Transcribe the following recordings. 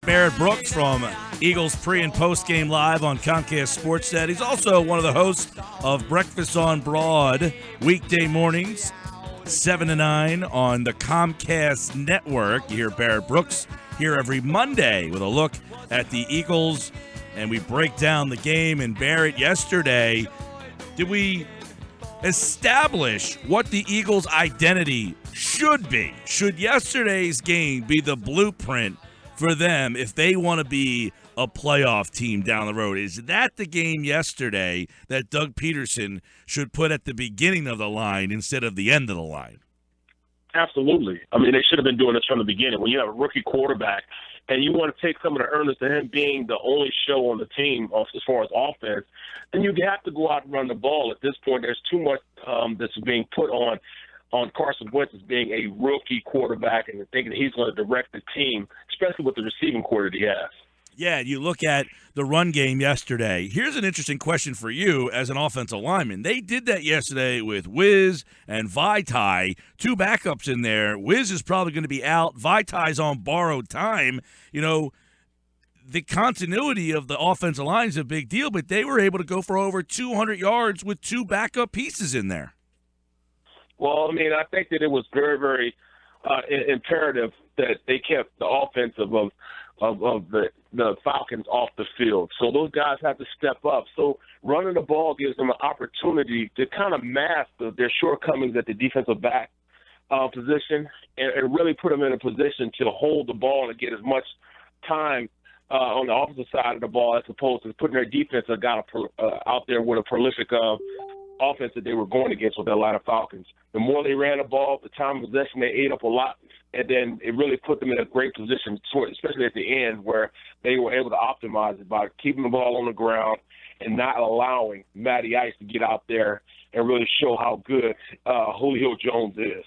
Barrett Brooks from Eagles pre- and post-game live on Comcast Sportsnet. He's also one of the hosts of Breakfast on Broad, weekday mornings, 7 to 9 on the Comcast Network. You hear Barrett Brooks here every Monday with a look at the Eagles, and we break down the game. And Barrett, yesterday, did we establish what the Eagles' identity should be? Should yesterday's game be the blueprint for them if they want to be a playoff team down the road? Is that the game yesterday that Doug Peterson should put at the beginning of the line instead of the end of the line? Absolutely. I mean, they should have been doing this from the beginning. When you have a rookie quarterback and you want to take some of the earnest of him being the only show on the team as far as offense, then you have to go out and run the ball. At this point, there's too much that's being put on Carson Wentz as being a rookie quarterback and thinking he's going to direct the team, especially with the receiving core that he has. Yeah, you look at the run game yesterday. Here's an interesting question for you as an offensive lineman. They did that yesterday with Wiz and Vaitai, two backups in there. Wiz is probably going to be out. Vaitai's on borrowed time. You know, the continuity of the offensive line is a big deal, but they were able to go for over 200 yards with two backup pieces in there. Well, I mean, I think that it was very, very imperative that they kept the offensive of the Falcons off the field. So those guys have to step up. So running the ball gives them an opportunity to kind of mask their shortcomings at the defensive back position and really put them in a position to hold the ball and get as much time on the opposite side of the ball as opposed to putting their defensive guy out there with a prolific offense that they were going against with the Atlanta Falcons. The more they ran the ball, the time of possession, they ate up a lot, and then it really put them in a great position, especially at the end where they were able to optimize it by keeping the ball on the ground and not allowing Matty Ice to get out there and really show how good Julio Jones is.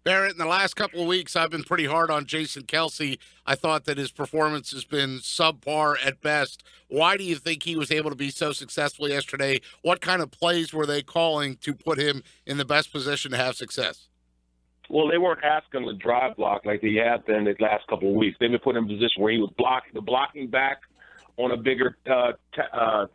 Barrett, in the last couple of weeks, I've been pretty hard on Jason Kelce. I thought that his performance has been subpar at best. Why do you think he was able to be so successful yesterday? What kind of plays were they calling to put him in the best position to have success? Well, they weren't asking him to drive block like they had been the last couple of weeks. They've been put in a position where he was blocking back on a bigger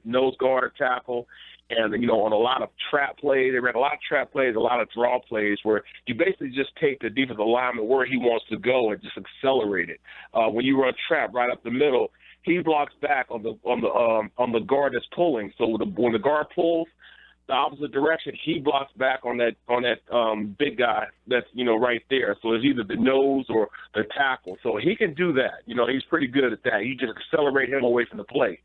nose guard tackle. And, you know, on a lot of trap plays, they ran a lot of trap plays, a lot of draw plays where you basically just take the defensive lineman where he wants to go and just accelerate it. When you run trap right up the middle, he blocks back on the guard that's pulling. So when the guard pulls the opposite direction, he blocks back on that big guy that's, you know, right there. So it's either the nose or the tackle. So he can do that. You know, he's pretty good at that. You just accelerate him away from the play.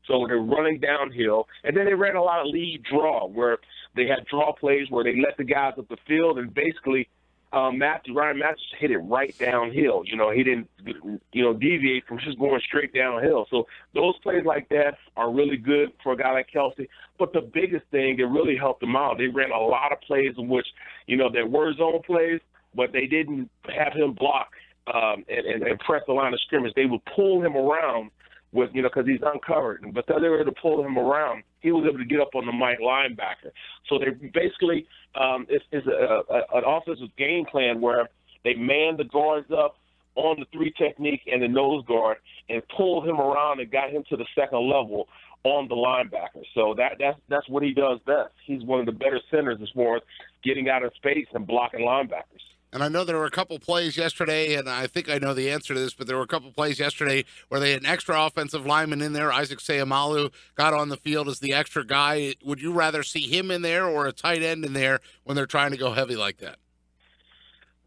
So they're running downhill. And then they ran a lot of lead draw where they had draw plays where they let the guys up the field and basically Ryan Matthews hit it right downhill. You know, he didn't, you know, deviate from just going straight downhill. So those plays like that are really good for a guy like Kelce. But the biggest thing that really helped them out, they ran a lot of plays in which, you know, there were zone plays, but they didn't have him block and press the line of scrimmage. They would pull him around with, you know, because he's uncovered. But because they were able to pull him around, he was able to get up on the Mike linebacker. So they basically it's an offensive game plan where they man the guards up on the three technique and the nose guard and pulled him around and got him to the second level on the linebacker. So that's what he does best. He's one of the better centers as far as getting out of space and blocking linebackers. And I know there were a couple plays yesterday, and I think I know the answer to this, but there were a couple plays yesterday where they had an extra offensive lineman in there. Isaac Seumalo got on the field as the extra guy. Would you rather see him in there or a tight end in there when they're trying to go heavy like that?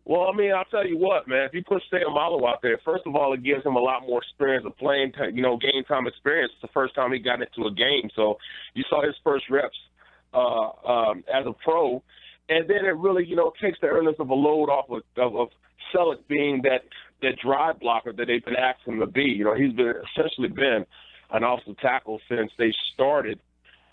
Well, I mean, I'll tell you what, man. If you put Seumalo out there, first of all, it gives him a lot more experience of playing, you know, game time experience. It's the first time he got into a game. So you saw his first reps as a pro. And then it really, you know, takes the earnest of a load off of Selleck being that drive blocker that they've been asking him to be. You know, he's essentially been an offensive tackle since they started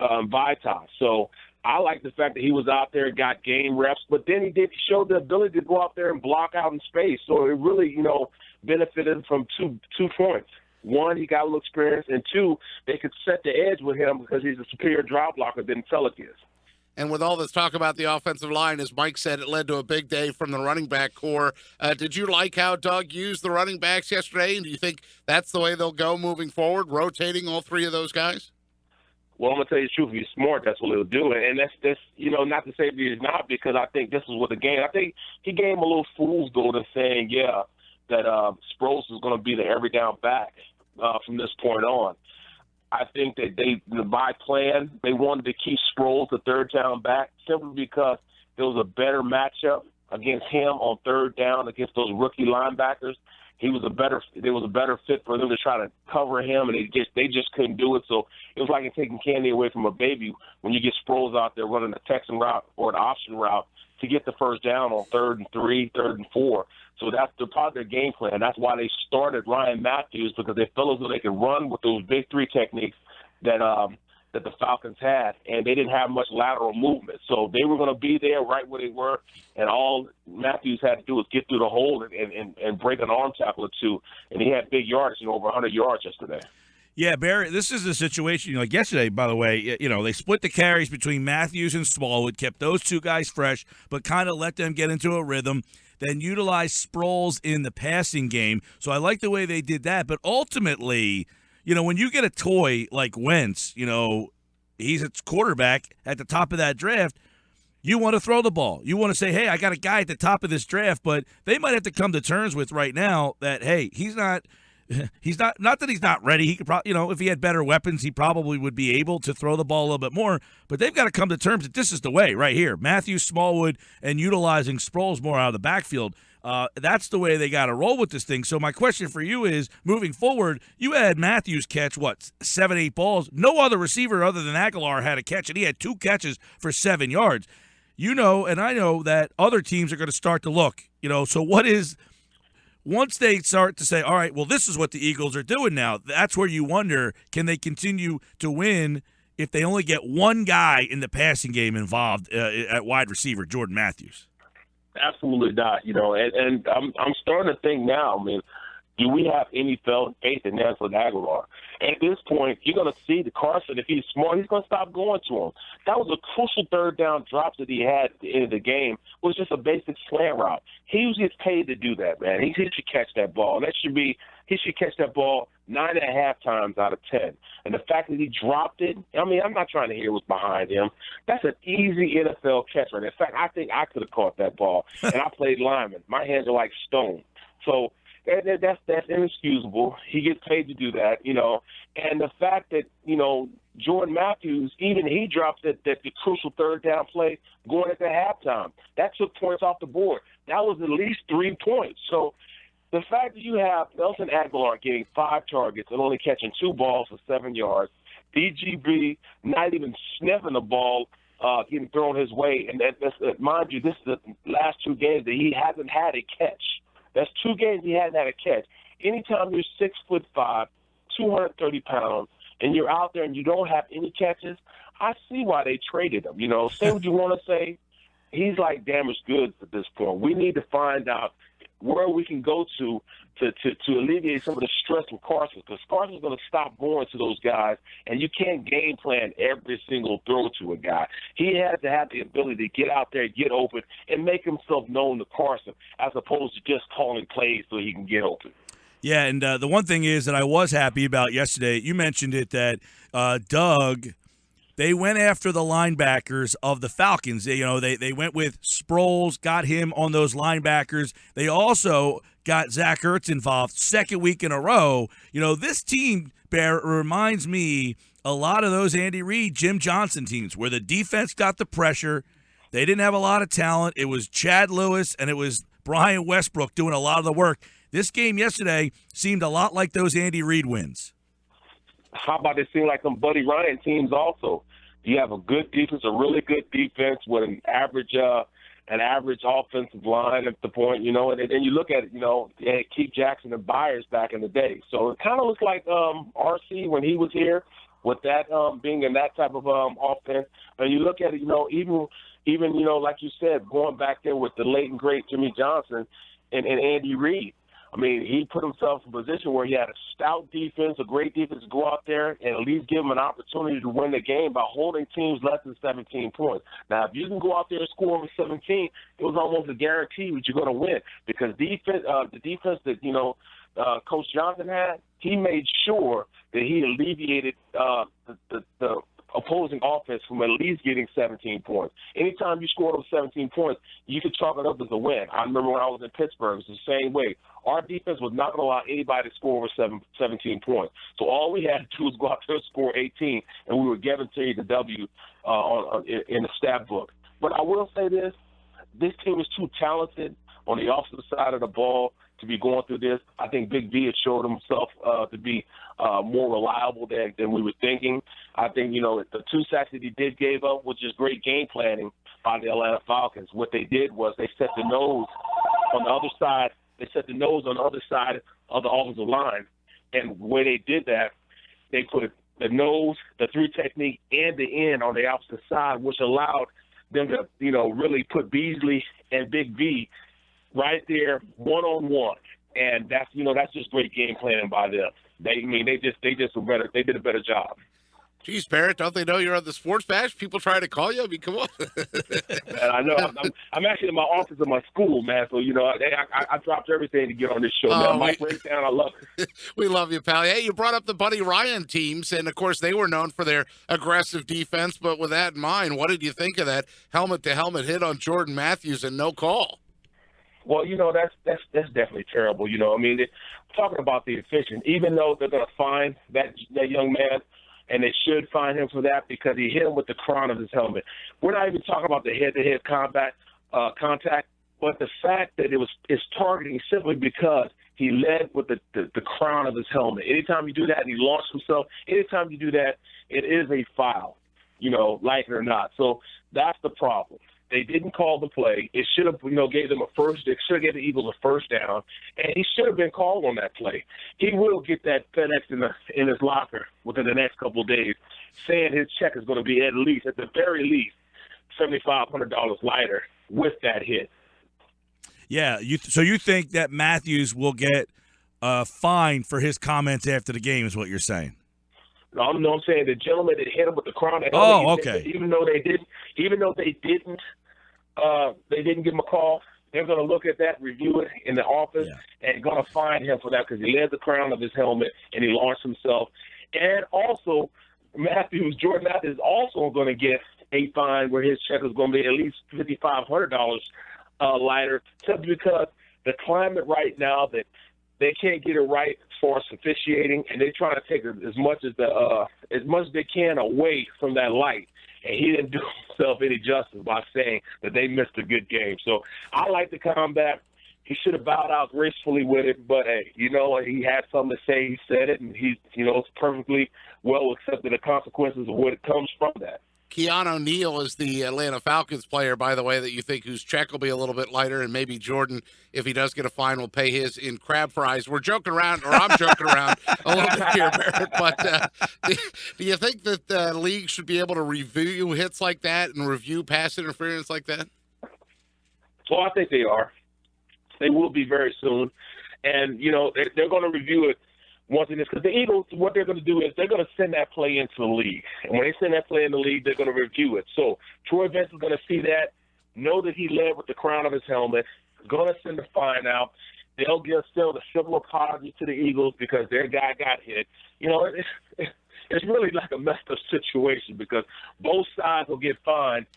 Vaitai. So I like the fact that he was out there, got game reps, but then he showed the ability to go out there and block out in space. So it really, you know, benefited from two points. One, he got a little experience, and two, they could set the edge with him because he's a superior drive blocker than Selleck is. And with all this talk about the offensive line, as Mike said, it led to a big day from the running back core. Did you like how Doug used the running backs yesterday? And do you think that's the way they'll go moving forward, rotating all three of those guys? Well, I'm going to tell you the truth. If he's smart, that's what he'll do. And that's not to say that he's not, because I think this is what the game. I think he gave him a little fool's gold in saying, that Sproles is going to be the every down back from this point on. I think that by plan, they wanted to keep Sproles the third down back simply because there was a better matchup against him on third down against those rookie linebackers. There was a better fit for them to try to cover him, and they just couldn't do it. So it was like taking candy away from a baby when you get Sproles out there running a Texan route or an option route to get the first down on 3rd and 3, 3rd and 4. So that's part of their game plan. That's why they started Ryan Matthews, because they felt as though they could run with those big three techniques that the Falcons had, and they didn't have much lateral movement. So they were going to be there right where they were, and all Matthews had to do was get through the hole and break an arm tackle or two, and he had big yards, over 100 yards yesterday. Yeah, Barrett, this is a situation, like yesterday, by the way, they split the carries between Matthews and Smallwood, kept those two guys fresh, but kind of let them get into a rhythm, then utilized Sproles in the passing game. So I like the way they did that. But ultimately, when you get a toy like Wentz, he's a quarterback at the top of that draft, you want to throw the ball. You want to say, hey, I got a guy at the top of this draft, but they might have to come to terms with right now that, hey, he's not that he's not ready. He could probably, if he had better weapons, he probably would be able to throw the ball a little bit more. But they've got to come to terms that this is the way right here. Matthews, Smallwood, and utilizing Sproles more out of the backfield. That's the way they got to roll with this thing. So my question for you is, moving forward, you had Matthews catch, 7, 8 balls. No other receiver other than Aguilar had a catch, and he had 2 catches for 7 yards. And I know that other teams are going to start to look, so once they start to say, all right, well, this is what the Eagles are doing now, that's where you wonder, can they continue to win if they only get one guy in the passing game involved at wide receiver, Jordan Matthews? Absolutely not, and I'm starting to think now, do we have any faith in Nelson Aguilar? At this point, you're going to see the Carson, if he's smart, he's going to stop going to him. That was a crucial third down drop that he had at the end of the game. It was just a basic slant route. He gets paid to do that, man. He should catch that ball. He should catch that ball 9.5 times out of 10. And the fact that he dropped it, I'm not trying to hear what's behind him. That's an easy NFL catch. In fact, I think I could have caught that ball. And I played lineman. My hands are like stone. So that's inexcusable. He gets paid to do that, And the fact that, Jordan Matthews, even he dropped the crucial third down play going at the halftime. That took points off the board. That was at least 3 points. So the fact that you have Nelson Aguilar getting 5 targets and only catching 2 balls for 7 yards, DGB not even sniffing the ball getting thrown his way, and mind you, this is the last 2 games that he hasn't had a catch. That's 2 games he hasn't had a catch. Anytime you're 6'5", 230 pounds, and you're out there and you don't have any catches, I see why they traded him. Say what you want to say. He's like damaged goods at this point. We need to find out where we can go to alleviate some of the stress from Carson, because Carson's going to stop going to those guys, and you can't game plan every single throw to a guy. He has to have the ability to get out there, get open, and make himself known to Carson, as opposed to just calling plays so he can get open. Yeah, and the one thing is that I was happy about yesterday, you mentioned it, that Doug, they went after the linebackers of the Falcons. They went with Sproles, got him on those linebackers. They also got Zach Ertz involved 2nd week in a row. This team, Barrett, reminds me a lot of those Andy Reid, Jim Johnson teams, where the defense got the pressure. They didn't have a lot of talent. It was Chad Lewis and it was Brian Westbrook doing a lot of the work. This game yesterday seemed a lot like those Andy Reid wins. How about it seem like some Buddy Ryan teams also? You have a good defense, a really good defense with an average offensive line at the point, and then you look at it, they had Keith Jackson and Byers back in the day. So it kind of looks like RC when he was here, with that being in that type of offense. And you look at it, even like you said, going back there with the late and great Jimmy Johnson and Andy Reid. I mean, he put himself in a position where he had a stout defense, a great defense to go out there and at least give him an opportunity to win the game by holding teams less than 17 points. Now, if you can go out there and score over 17, it was almost a guarantee that you're going to win because the defense that, Coach Johnson had, he made sure that he alleviated the opposing offense from at least getting 17 points. Anytime you scored over 17 points, you could chalk it up as a win. I remember when I was in Pittsburgh, it was the same way. Our defense was not going to allow anybody to score over 17 points. So all we had to do was go out there and score 18, and we were guaranteed the W in the stat book. But I will say this team is too talented on the offensive side of the ball to be going through this. I think Big V has showed himself to be more reliable than we were thinking. I think, the 2 sacks that he did give up was just great game planning by the Atlanta Falcons. What they did was they set the nose on the other side. They set the nose on the other side of the offensive line. And the way they did that, they put the nose, the 3 technique, and the end on the opposite side, which allowed them to, really put Beasley and Big V right there, one-on-one, and that's just great game planning by them. They did a better job. Geez, Barrett, don't they know you're on the Sports Bash? People try to call you. I mean, come on. Man, I know. I'm actually in my office of my school, man. So I dropped everything to get on this show. Man. Mike Breakdown, I love it. We love you, pal. Hey, you brought up the Buddy Ryan teams, and of course they were known for their aggressive defense. But with that in mind, what did you think of that helmet-to-helmet hit on Jordan Matthews and no call? Well, that's definitely terrible. I mean, talking about the officials, even though they're going to fine that young man, and they should fine him for that because he hit him with the crown of his helmet. We're not even talking about the head-to-head contact, but the fact that it's targeting simply because he led with the crown of his helmet. Anytime you do that and he launched himself, anytime you do that, it is a foul, like it or not. So that's the problem. They didn't call the play. It should have, gave them a first. It should have given the Eagles a first down, and he should have been called on that play. He will get that FedEx in his locker within the next couple of days, saying his check is going to be at the very least, $7,500 lighter with that hit. Yeah. So you think that Matthews will get fined for his comments after the game? Is what you're saying? No, I'm saying the gentleman that hit him with the crown. Oh, okay. Even though they didn't give him a call, they're going to look at that, review it in the office, and going to fine him for that because he led the crown of his helmet and he launched himself. And also, Jordan Matthews is also going to get a fine where his check is going to be at least $5,500 lighter, simply because the climate right now that they can't get it right as far as officiating, and they're trying to take as much as they can away from that light. And he didn't do himself any justice by saying that they missed a good game. So I like the comeback. He should have bowed out gracefully with it, but hey, he had something to say. He said it, and it's perfectly well accepted the consequences of what comes from that. ONeill is the Atlanta Falcons player, by the way, that you think whose check will be a little bit lighter, and maybe Jordan, if he does get a fine, will pay his in crab fries. We're joking around, or I'm joking around a little bit here, Barrett, but do you think that the league should be able to review hits like that and review pass interference like that? Well, I think they are. They will be very soon, and, they're going to review it once it is, because the Eagles, what they're going to do is they're going to send that play into the league. And when they send that play in the league, they're going to review it. So Troy Vance is going to see that, know that he led with the crown of his helmet, going to send the fine out. They'll send a civil apology to the Eagles because their guy got hit. It's really like a messed up situation because both sides will get fined.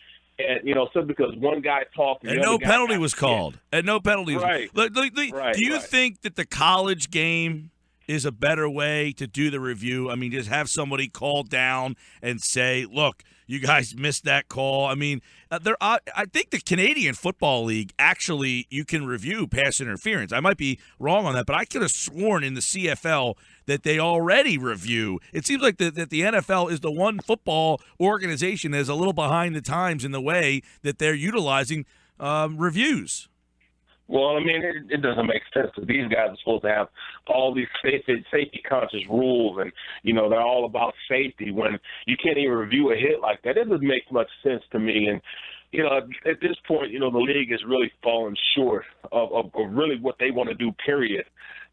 And, simply because one guy talked. And no penalty was called. And no penalty. Right. Do you think that the college game is a better way to do the review? I mean, just have somebody call down and say, look, you guys missed that call. I mean, I think the Canadian Football League, actually, you can review pass interference. I might be wrong on that, but I could have sworn in the CFL that they already review. It seems like that the NFL is the one football organization that is a little behind the times in the way that they're utilizing reviews. Well, I mean, it doesn't make sense because these guys are supposed to have all these safety-conscious rules, and, they're all about safety when you can't even review a hit like that. It doesn't make much sense to me. And, at this point, the league is really falling short of really what they want to do, period.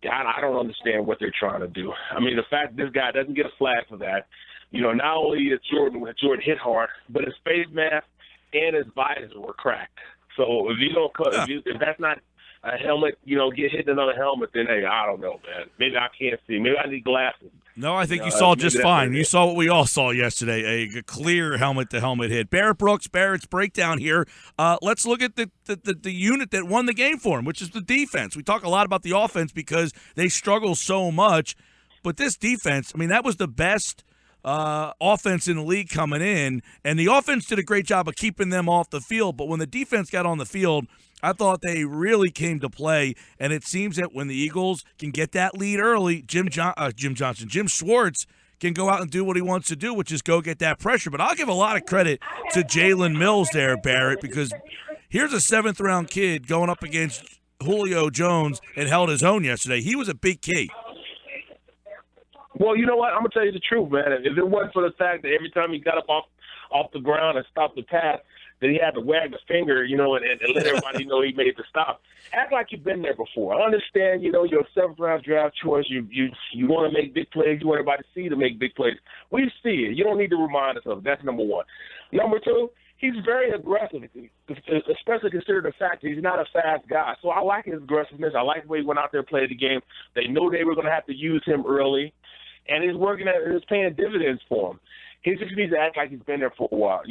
I don't understand what they're trying to do. I mean, the fact that this guy doesn't get a flag for that, not only is Jordan hit hard, but his face mask and his visor were cracked. So if you don't cut, if that's not a helmet, get hit in another helmet, then, hey, I don't know, man. Maybe I can't see. Maybe I need glasses. No, I think you saw just fine. You saw what we all saw yesterday, a clear helmet-to-helmet hit. Barrett's breakdown here. Let's look at the unit that won the game for him, which is the defense. We talk a lot about the offense because they struggle so much, but this defense, I mean, that was the best offense in the league coming in, and the offense did a great job of keeping them off the field, but when the defense got on the field, I thought they really came to play, and it seems that when the Eagles can get that lead early, Jim Schwartz can go out and do what he wants to do, which is go get that pressure. But I'll give a lot of credit to Jalen Mills there, Barrett, because here's a 7th-round kid going up against Julio Jones and held his own yesterday. He was a big key. Well, you know what? I'm going to tell you the truth, man. If it wasn't for the fact that every time he got up off the ground and stopped the pass, that he had to wag the finger, and let everybody know he made the stop. Act like you've been there before. I understand, you're a 7th-round draft choice. You want to make big plays. You want everybody to see you to make big plays. We see it. You don't need to remind us of it. That's number one. Number two, he's very aggressive, especially considering the fact that he's not a fast guy. So I like his aggressiveness. I like the way he went out there and played the game. They know they were going to have to use him early, and he's it's paying dividends for him. He just needs to act like he's been there for a while,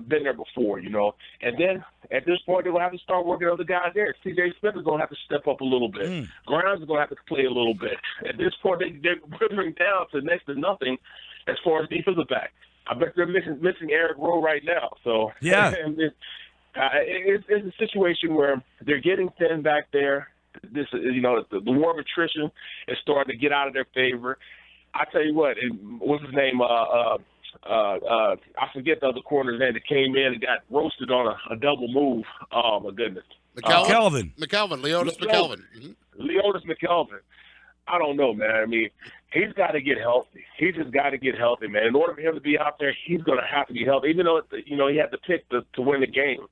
been there before, And then at this point, they're going to have to start working other guys there. C.J. Smith is going to have to step up a little bit. Grimes is going to have to play a little bit. At this point, they're withering down to next to nothing as far as defensive back. I bet they're missing Eric Rowe right now. So yeah, it's a situation where they're getting thin back there. This, the war of attrition is starting to get out of their favor. I tell you what, what's his name? I forget the other corner's name that came in and got roasted on a double move. Oh, my goodness. Leotis McKelvin. Leotis McKelvin. I don't know, man. I mean, he's got to get healthy. He's just got to get healthy, man. In order for him to be out there, he's going to have to be healthy. Even though, he had to pick to win the game.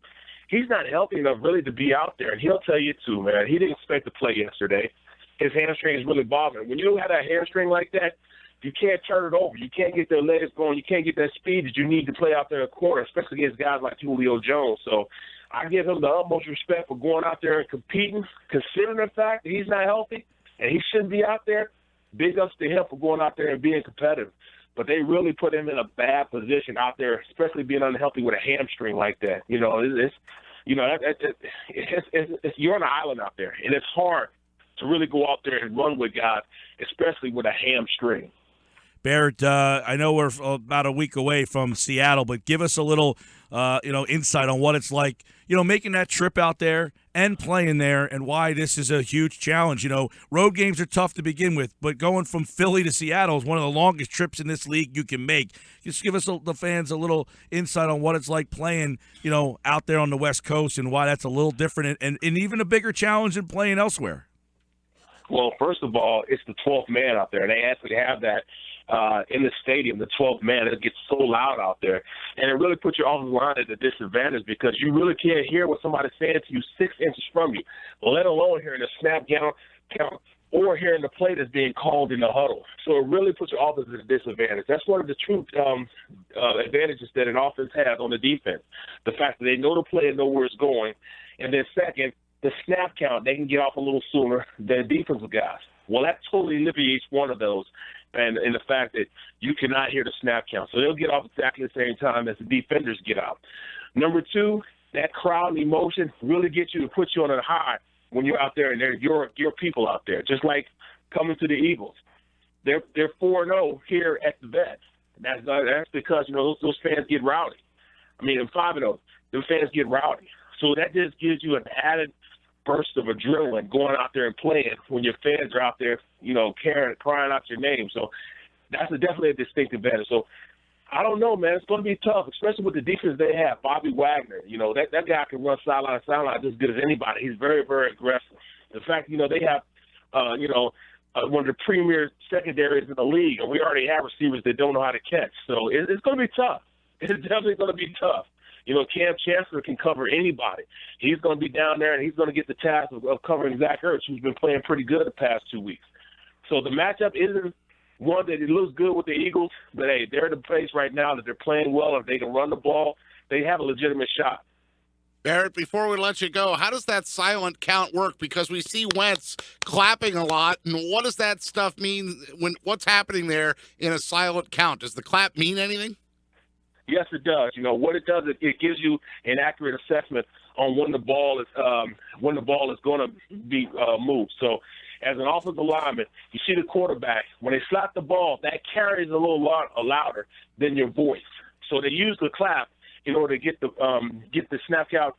He's not healthy enough really to be out there. And he'll tell you, too, man. He didn't expect to play yesterday. His hamstring is really bothering. When you have that hamstring like that, you can't turn it over. You can't get their legs going. You can't get that speed that you need to play out there in the corner, especially against guys like Julio Jones. So I give him the utmost respect for going out there and competing, considering the fact that he's not healthy and he shouldn't be out there. Big ups to him for going out there and being competitive. But they really put him in a bad position out there, especially being unhealthy with a hamstring like that. You're on an island out there, and it's hard to really go out there and run with guys, especially with a hamstring. Barrett, I know we're about a week away from Seattle, but give us a little, insight on what it's like, making that trip out there and playing there and why this is a huge challenge. Road games are tough to begin with, but going from Philly to Seattle is one of the longest trips in this league you can make. Just give us, the fans, a little insight on what it's like playing, out there on the West Coast and why that's a little different and even a bigger challenge than playing elsewhere. Well, first of all, it's the 12th man out there, and they actually have that in the stadium, the 12th man. It gets so loud out there, and it really puts your offensive line at a disadvantage because you really can't hear what somebody's saying to you 6 inches from you, let alone hearing the snap count or hearing the play that's being called in the huddle. So it really puts your offense at a disadvantage. That's one of the true advantages that an offense has on the defense, the fact that they know the play and know where it's going, and then second, the snap count, they can get off a little sooner than defensive guys. Well, that totally alleviates one of those, and the fact that you cannot hear the snap count. So they'll get off exactly the same time as the defenders get out. Number two, that crowd emotion really gets you to put you on a high when you're out there and they're your people out there, just like coming to the Eagles. They're 4-0 here at the Vets. That's because, those fans get rowdy. I mean, 5-0, those fans get rowdy. So that just gives you an added burst of adrenaline going out there and playing when your fans are out there, crying out your name. So that's definitely a distinct advantage. So I don't know, man. It's going to be tough, especially with the defense they have. Bobby Wagner, that guy can run sideline to sideline as good as anybody. He's very, very aggressive. The fact, they have, one of the premier secondaries in the league, and we already have receivers that don't know how to catch. So it's going to be tough. It's definitely going to be tough. Cam Chancellor can cover anybody. He's going to be down there, and he's going to get the task of covering Zach Ertz, who's been playing pretty good the past 2 weeks. So the matchup isn't one that it looks good with the Eagles, but, hey, they're in a place right now that they're playing well. If they can run the ball, they have a legitimate shot. Barrett, before we let you go, how does that silent count work? Because we see Wentz clapping a lot, and what does that stuff mean? What's happening there in a silent count? Does the clap mean anything? Yes, it does. What it does is it gives you an accurate assessment on when the ball is going to be moved. So, as an offensive lineman, you see the quarterback when they slap the ball, that carries a little louder than your voice. So they use the clap in order to get the snap count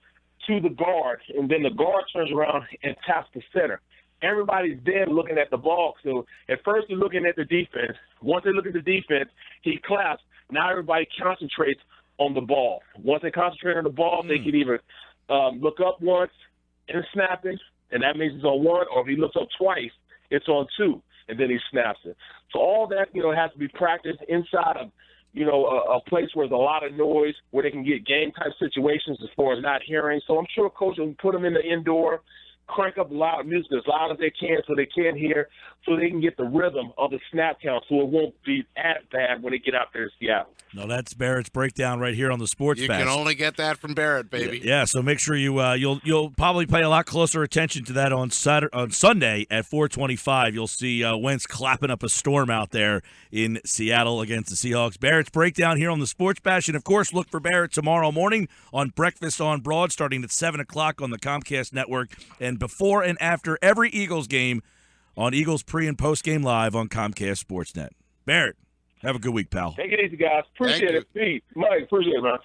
to the guard, and then the guard turns around and taps the center. Everybody's then looking at the ball. So at first they're looking at the defense. Once they look at the defense, he claps. Now everybody concentrates on the ball. Once they concentrate on the ball, they can either look up once and snap it, and that means it's on one, or if he looks up twice, it's on two, and then he snaps it. So all that, has to be practiced inside of, a place where there's a lot of noise, where they can get game-type situations as far as not hearing. So I'm sure Coach will put them in the indoor, crank up loud music as loud as they can so they can hear, so they can get the rhythm of the snap count so it won't be as bad when they get out there to Seattle. No, that's Barrett's breakdown right here on the Sports You Bash. can only get that from Barrett, baby. Yeah, so make sure you'll probably pay a lot closer attention to that on Sunday at 4:25. You'll see Wentz clapping up a storm out there in Seattle against the Seahawks. Barrett's breakdown here on the Sports Bash, and of course, look for Barrett tomorrow morning on Breakfast on Broad, starting at 7:00 on the Comcast Network, and before and after every Eagles game on Eagles pre- and post-game live on Comcast Sportsnet. Barrett, have a good week, pal. Take it easy, guys. Appreciate it. Pete, Mike, appreciate it, man.